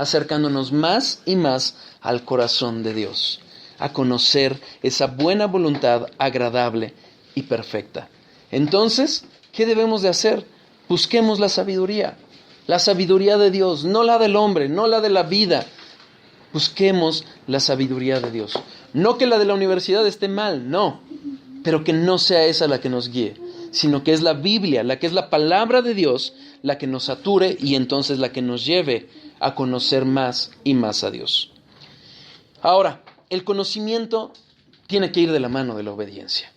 acercándonos más y más al corazón de Dios, a conocer esa buena voluntad agradable y perfecta. Entonces, ¿qué debemos de hacer? Busquemos la sabiduría de Dios, no la del hombre, no la de la vida. Busquemos la sabiduría de Dios. No que la de la universidad esté mal, no, pero que no sea esa la que nos guíe, sino que es la Biblia, la que es la palabra de Dios, la que nos sature y entonces la que nos lleve a conocer más y más a Dios. Ahora, el conocimiento tiene que ir de la mano de la obediencia.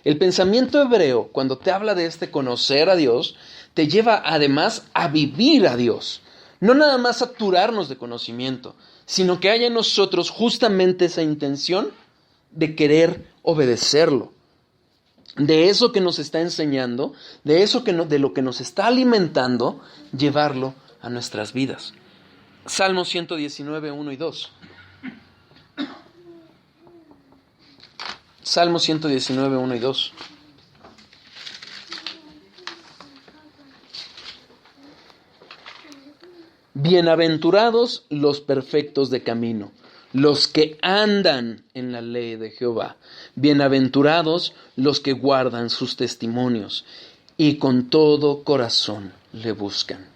El pensamiento hebreo, cuando te habla de este conocer a Dios, te lleva además a vivir a Dios. No nada más saturarnos de conocimiento, sino que haya en nosotros justamente esa intención de querer obedecerlo. De eso que nos está enseñando, de lo que nos está alimentando, llevarlo a nuestras vidas. Salmo 119, 1 y 2. Salmo 119, 1 y 2. Bienaventurados los perfectos de camino, los que andan en la ley de Jehová. Bienaventurados los que guardan sus testimonios y con todo corazón le buscan.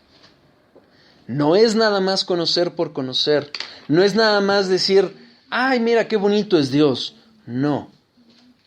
No es nada más conocer por conocer, no es nada más decir, ay, mira qué bonito es Dios. No,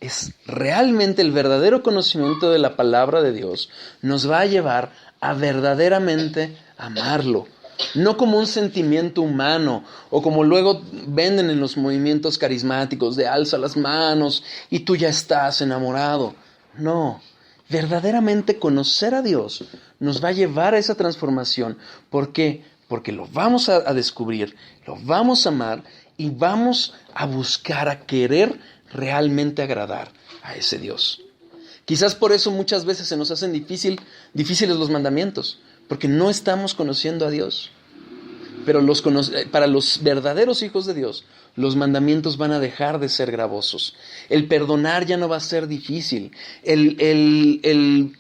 es realmente el verdadero conocimiento de la palabra de Dios nos va a llevar a verdaderamente amarlo. No como un sentimiento humano o como luego venden en los movimientos carismáticos de alza las manos y tú ya estás enamorado. No, verdaderamente conocer a Dios nos va a llevar a esa transformación. ¿Por qué? Porque lo vamos a descubrir, lo vamos a amar y vamos a buscar, a querer realmente agradar a ese Dios. Quizás por eso muchas veces se nos hacen difíciles los mandamientos, porque no estamos conociendo a Dios. Pero para los verdaderos hijos de Dios, los mandamientos van a dejar de ser gravosos. El perdonar ya no va a ser difícil. El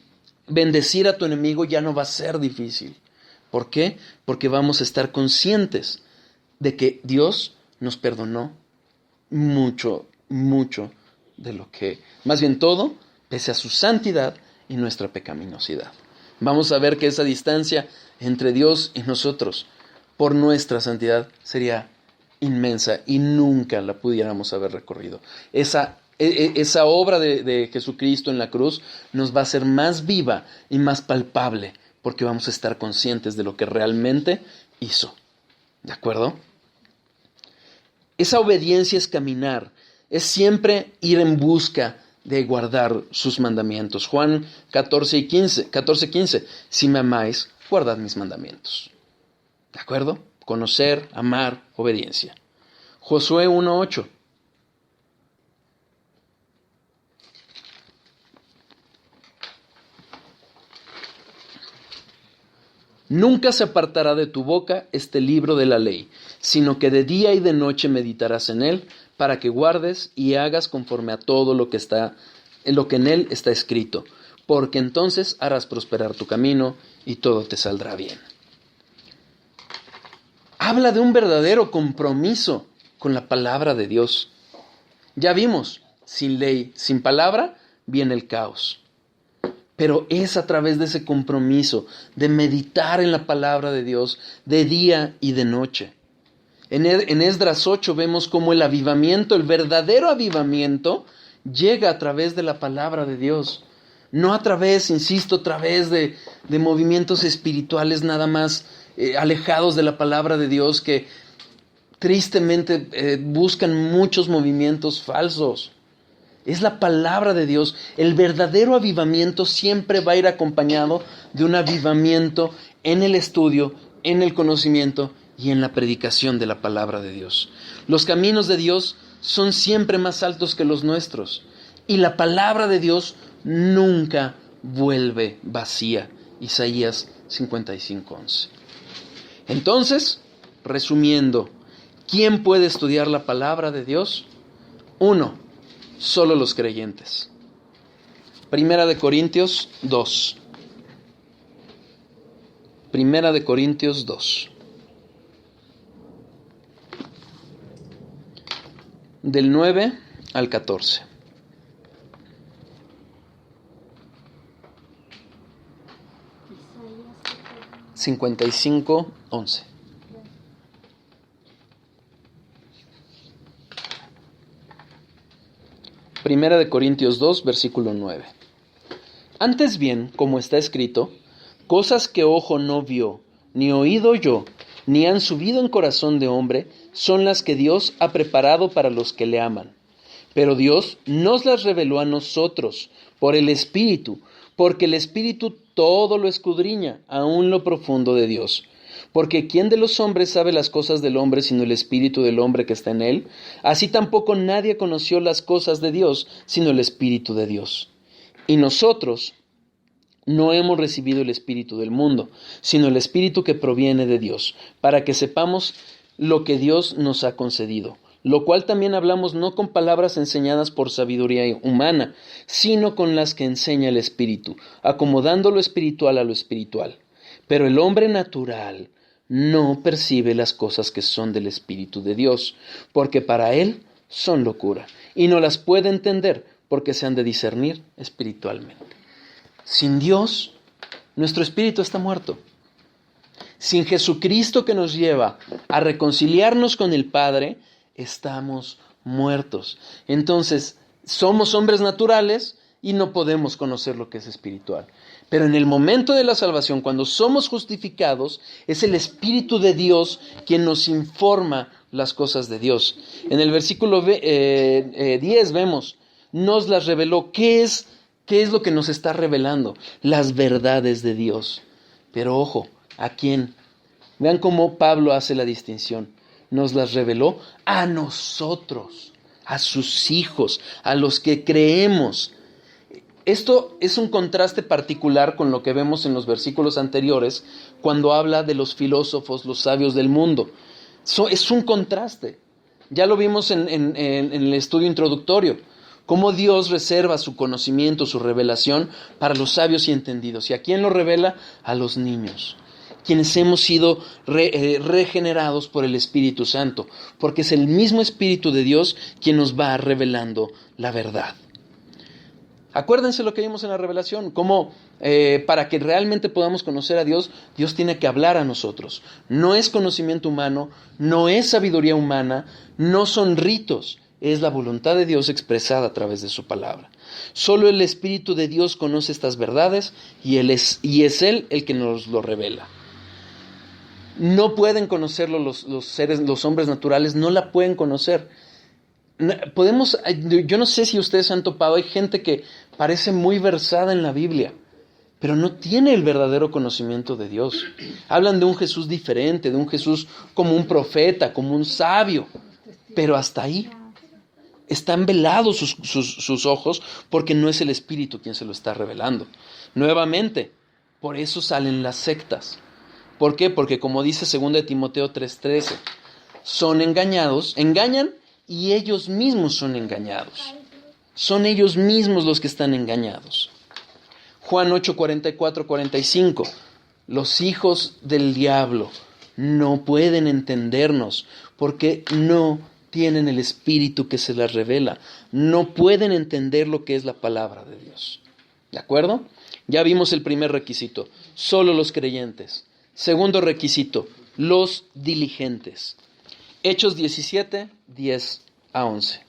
bendecir a tu enemigo ya no va a ser difícil. ¿Por qué? Porque vamos a estar conscientes de que Dios nos perdonó mucho, mucho de lo que, más bien todo, pese a su santidad y nuestra pecaminosidad. Vamos a ver que esa distancia entre Dios y nosotros, por nuestra santidad, sería inmensa y nunca la pudiéramos haber recorrido. Esa obra de Jesucristo en la cruz nos va a hacer más viva y más palpable, porque vamos a estar conscientes de lo que realmente hizo. ¿De acuerdo? Esa obediencia es caminar, es siempre ir en busca de guardar sus mandamientos. Juan 14:15, si me amáis, guardad mis mandamientos. ¿De acuerdo? Conocer, amar, obediencia. Josué 1:8. Nunca se apartará de tu boca este libro de la ley, sino que de día y de noche meditarás en él, para que guardes y hagas conforme a todo lo que en él está escrito, porque entonces harás prosperar tu camino y todo te saldrá bien. Habla de un verdadero compromiso con la palabra de Dios. Ya vimos, sin ley, sin palabra, viene el caos. Pero es a través de ese compromiso, de meditar en la palabra de Dios, de día y de noche. En Esdras 8 vemos cómo el avivamiento, el verdadero avivamiento, llega a través de la palabra de Dios. No a través, insisto, a través de movimientos espirituales nada más alejados de la palabra de Dios que tristemente buscan muchos movimientos falsos. Es la palabra de Dios. El verdadero avivamiento siempre va a ir acompañado de un avivamiento en el estudio, en el conocimiento y en la predicación de la palabra de Dios. Los caminos de Dios son siempre más altos que los nuestros. Y la palabra de Dios nunca vuelve vacía. Isaías 55:11. Entonces, resumiendo, ¿quién puede estudiar la palabra de Dios? 1. Solo los creyentes. Primera de Corintios 2. Primera de Corintios 2. del 9 al 14. Isaías 55:11. Primera de Corintios 2, versículo 9. Antes bien, como está escrito, cosas que ojo no vio, ni oído oyó, ni han subido en corazón de hombre, son las que Dios ha preparado para los que le aman. Pero Dios nos las reveló a nosotros por el Espíritu, porque el Espíritu todo lo escudriña, aun lo profundo de Dios. Porque ¿quién de los hombres sabe las cosas del hombre sino el Espíritu del hombre que está en él? Así tampoco nadie conoció las cosas de Dios sino el Espíritu de Dios. Y nosotros no hemos recibido el Espíritu del mundo, sino el Espíritu que proviene de Dios, para que sepamos lo que Dios nos ha concedido, lo cual también hablamos no con palabras enseñadas por sabiduría humana, sino con las que enseña el Espíritu, acomodando lo espiritual a lo espiritual. Pero el hombre natural no percibe las cosas que son del Espíritu de Dios, porque para él son locura, y no las puede entender, porque se han de discernir espiritualmente. Sin Dios, nuestro espíritu está muerto. Sin Jesucristo que nos lleva a reconciliarnos con el Padre, estamos muertos. Entonces, somos hombres naturales y no podemos conocer lo que es espiritual. Pero en el momento de la salvación, cuando somos justificados, es el Espíritu de Dios quien nos informa las cosas de Dios. En el versículo 10 vemos, nos las reveló. ¿Qué es lo que nos está revelando? Las verdades de Dios. Pero ojo, ¿a quién? Vean cómo Pablo hace la distinción. Nos las reveló a nosotros, a sus hijos, a los que creemos. Esto es un contraste particular con lo que vemos en los versículos anteriores, cuando habla de los filósofos, los sabios del mundo. Es un contraste. Ya lo vimos en el estudio introductorio. Cómo Dios reserva su conocimiento, su revelación para los sabios y entendidos. ¿Y a quién lo revela? A los niños, quienes hemos sido regenerados por el Espíritu Santo, porque es el mismo Espíritu de Dios quien nos va revelando la verdad. Acuérdense lo que vimos en la revelación, cómo para que realmente podamos conocer a Dios, Dios tiene que hablar a nosotros. No es conocimiento humano, no es sabiduría humana, no son ritos. Es la voluntad de Dios expresada a través de su palabra. Solo el Espíritu de Dios conoce estas verdades y es Él el que nos lo revela. No pueden conocerlo los hombres naturales, no la pueden conocer. Yo no sé si ustedes han topado, hay gente que parece muy versada en la Biblia, pero no tiene el verdadero conocimiento de Dios. Hablan de un Jesús diferente, de un Jesús como un profeta, como un sabio, pero hasta ahí. Están velados sus ojos porque no es el Espíritu quien se lo está revelando. Nuevamente, por eso salen las sectas. ¿Por qué? Porque como dice 2 Timoteo 3:13, son engañados, engañan y ellos mismos son engañados. Son ellos mismos los que están engañados. Juan 8:44-45, los hijos del diablo no pueden entendernos porque no tienen el Espíritu que se las revela. No pueden entender lo que es la palabra de Dios. ¿De acuerdo? Ya vimos el primer requisito, solo los creyentes. Segundo requisito, los diligentes. Hechos 17, 10-11.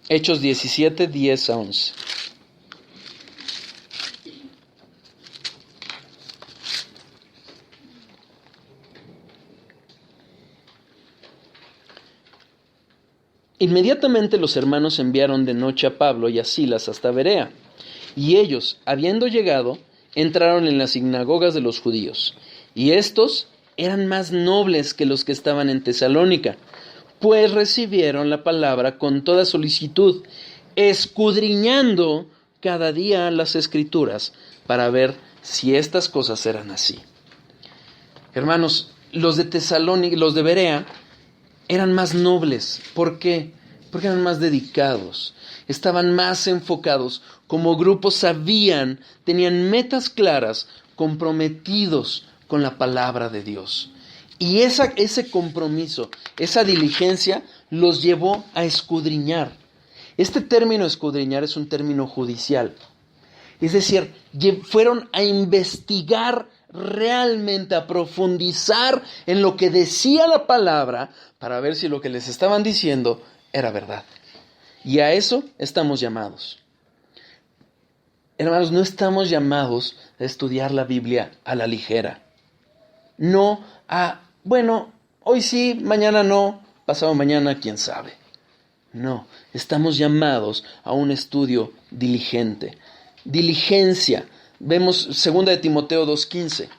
Hechos 17, 10-11. Inmediatamente los hermanos enviaron de noche a Pablo y a Silas hasta Berea, y ellos, habiendo llegado, entraron en las sinagogas de los judíos, y estos eran más nobles que los que estaban en Tesalónica, pues recibieron la palabra con toda solicitud, escudriñando cada día las Escrituras para ver si estas cosas eran así. Hermanos, los de Tesalónica, los de Berea, eran más nobles. ¿Por qué? Porque eran más dedicados, estaban más enfocados, como grupo tenían metas claras, comprometidos con la palabra de Dios. Y ese compromiso, esa diligencia los llevó a escudriñar. Este término escudriñar es un término judicial. Es decir, fueron a investigar realmente, a profundizar en lo que decía la palabra para ver si lo que les estaban diciendo era verdad. Y a eso estamos llamados. Hermanos, no estamos llamados a estudiar la Biblia a la ligera. No a, bueno, hoy sí, mañana no, pasado mañana, quién sabe. No, estamos llamados a un estudio diligente. Diligencia. Vemos 2 de Timoteo 2:15.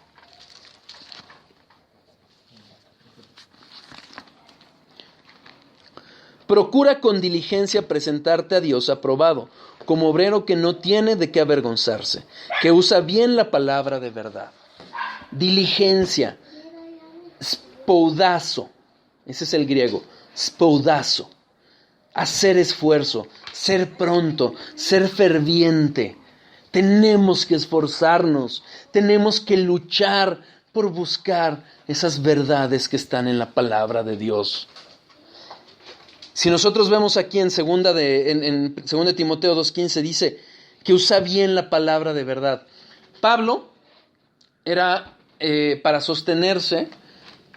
Procura con diligencia presentarte a Dios aprobado, como obrero que no tiene de qué avergonzarse, que usa bien la palabra de verdad. Diligencia, spoudazo, ese es el griego, spoudazo. Hacer esfuerzo, ser pronto, ser ferviente. Tenemos que esforzarnos, tenemos que luchar por buscar esas verdades que están en la palabra de Dios. Si nosotros vemos aquí en 2 de Timoteo 2:15 dice que usa bien la palabra de verdad. Pablo era para sostenerse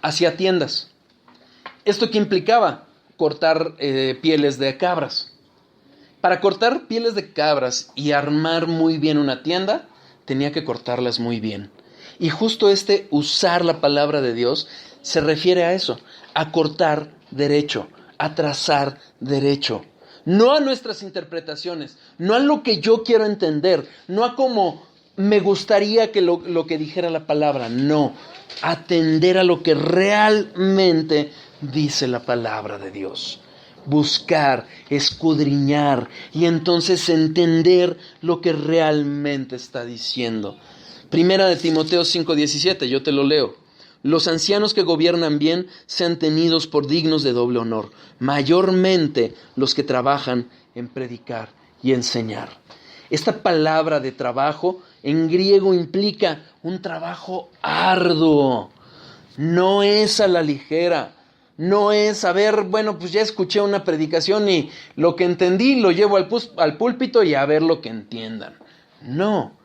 hacia tiendas. ¿Esto qué implicaba? Cortar pieles de cabras. Para cortar pieles de cabras y armar muy bien una tienda, tenía que cortarlas muy bien. Y justo usar la palabra de Dios se refiere a eso, a cortar derecho, a trazar derecho. No a nuestras interpretaciones, no a lo que yo quiero entender, no a cómo me gustaría que lo que dijera la palabra, no, atender a lo que realmente dice la palabra de Dios. Buscar, escudriñar y entonces entender lo que realmente está diciendo. 1 de Timoteo 5:17, yo te lo leo. Los ancianos que gobiernan bien sean tenidos por dignos de doble honor, mayormente los que trabajan en predicar y enseñar. Esta palabra de trabajo en griego implica un trabajo arduo, no es a la ligera. No es, bueno, pues ya escuché una predicación y lo que entendí lo llevo al púlpito y a ver lo que entiendan. No,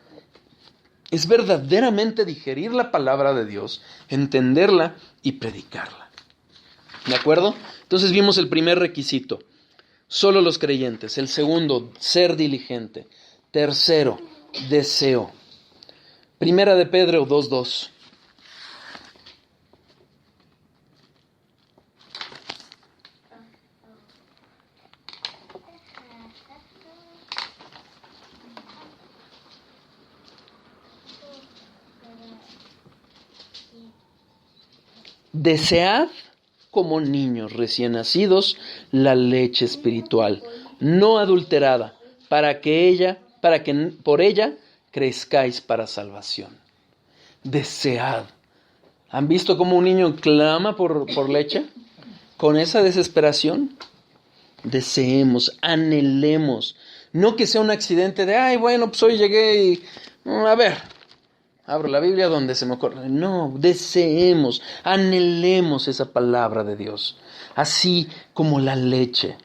es verdaderamente digerir la palabra de Dios, entenderla y predicarla. ¿De acuerdo? Entonces vimos el primer requisito, solo los creyentes. El segundo, ser diligente. Tercero, deseo. 1 de Pedro 2:2. Desead como niños recién nacidos la leche espiritual, no adulterada, para que por ella crezcáis para salvación. Desead. ¿Han visto cómo un niño clama por leche? Con esa desesperación, deseemos, anhelemos. No que sea un accidente de, bueno, pues hoy llegué y, abro la Biblia donde se me ocurre. No, deseemos, anhelemos esa palabra de Dios, así como la leche.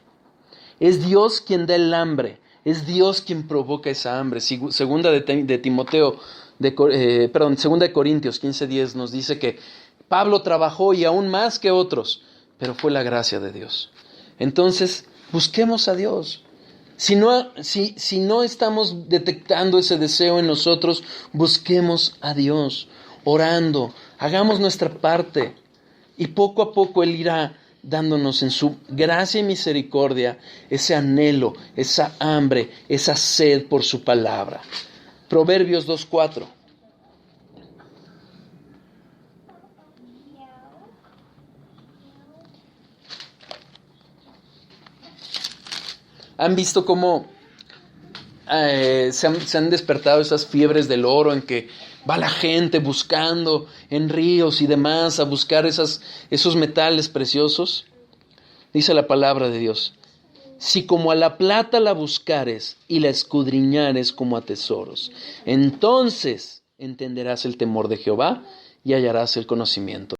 Es Dios quien da el hambre, es Dios quien provoca esa hambre. Segunda de Timoteo, segunda de Corintios 15:10 nos dice que Pablo trabajó y aún más que otros, pero fue la gracia de Dios. Entonces, busquemos a Dios. Si no estamos detectando ese deseo en nosotros, busquemos a Dios, orando, hagamos nuestra parte y poco a poco Él irá dándonos en su gracia y misericordia ese anhelo, esa hambre, esa sed por su palabra. Proverbios 2:4. ¿Han visto cómo se han despertado esas fiebres del oro en que va la gente buscando en ríos y demás a buscar esos metales preciosos? Dice la palabra de Dios: si como a la plata la buscares y la escudriñares como a tesoros, entonces entenderás el temor de Jehová y hallarás el conocimiento.